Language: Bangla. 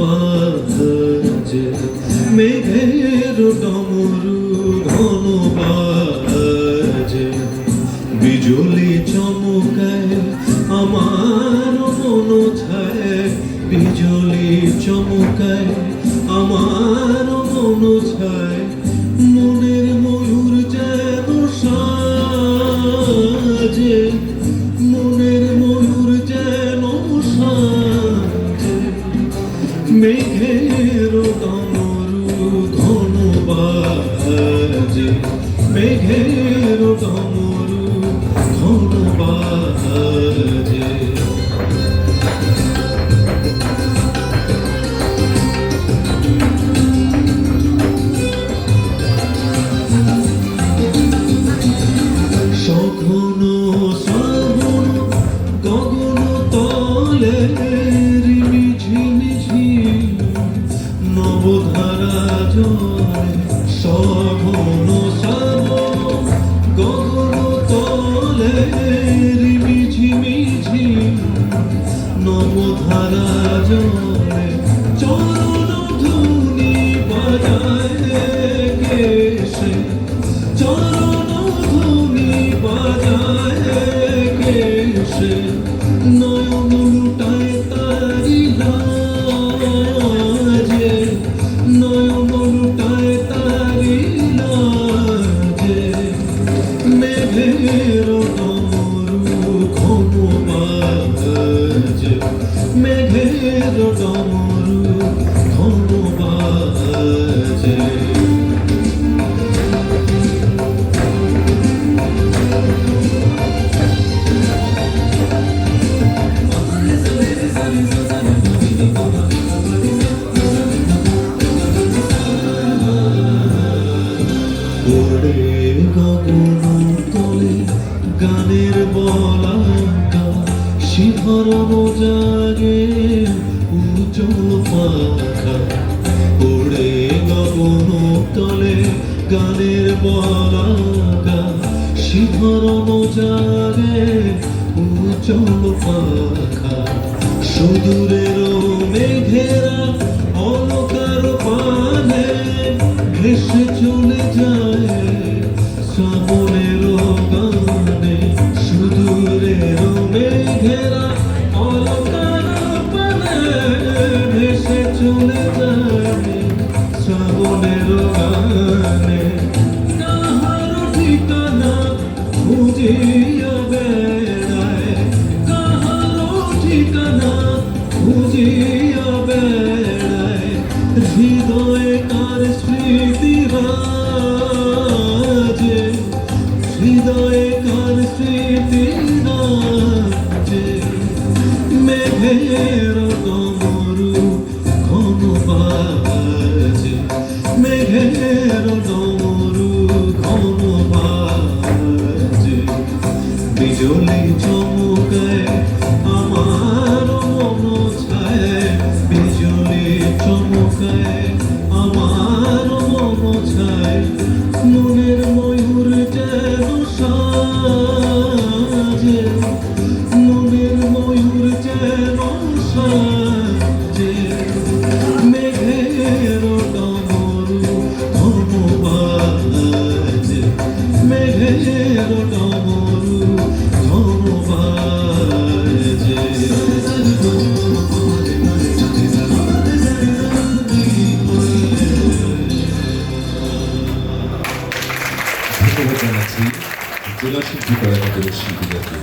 বাজে মেঘের ডমরু ঘন বাজে বিজুলি চমকায় আমার মন ছায় বিজুলি চমকায় আমার মন ছায় মনের ময়ূর যেন সাজে মনের ময়ূর যেন সাজে মেঘের ডমরু ঘন বাজে মেঘের ডমরু ঘন বাজে সঘন শ্রাবণ গগন তলে ঝিমিঝি নবধারা জলে সঘন শ্রাবণ গগন তলে ঝিমিঝি নবধারা জলে চরণ ধুনি বাজায় কেশে চরণ ধুনি বাজায় কেশে নয়ন লুটায় তারি লাজে নয়ন লুটায় তারি লাজে মেঘের ডমরু ঘন বাজে মেঘের ডমরু ঘন বাজে ওরে গগন তলে গানের বলাকা শিহরণ জাগে উজ্জ্বল পাখা ওরে গগন তলে গানের বলাকা শিহরণ জাগে উজ্জ্বল পাখা সুদূরের মেঘেরা অলকার পানে ভেসে চলে যায় শ্রাবণের গানে সুদূরের মেঘেরা অলকার পানে ভেসে চলে যায় শ্রাবণের গানে কাহার ঠিকানা খুঁজিয়া বেড়ায় কাহার ঠিকানা খুঁজিয়া বেড়ায় হৃদয়ে কার স্মৃতি রাজে হৃদয়ে কার স্মৃতি রাজে মেঘের ডমরু ঘন বাজে মেঘের ডমরু ঘন বাজে বিজুলি চমকায় আমার মন ছায় বিজুলি চমকায় আমার মন ছায় মনের ময়ূর যেন সাজে মনের ময়ূর যেন সাজে মেঘের ডমরু ঘন বাজে মেঘের ডমরু ঘন বাজে ধন্যবাদ জানাচ্ছি জেলা শিল্পী কলাকারের শিল্পীদেরকে।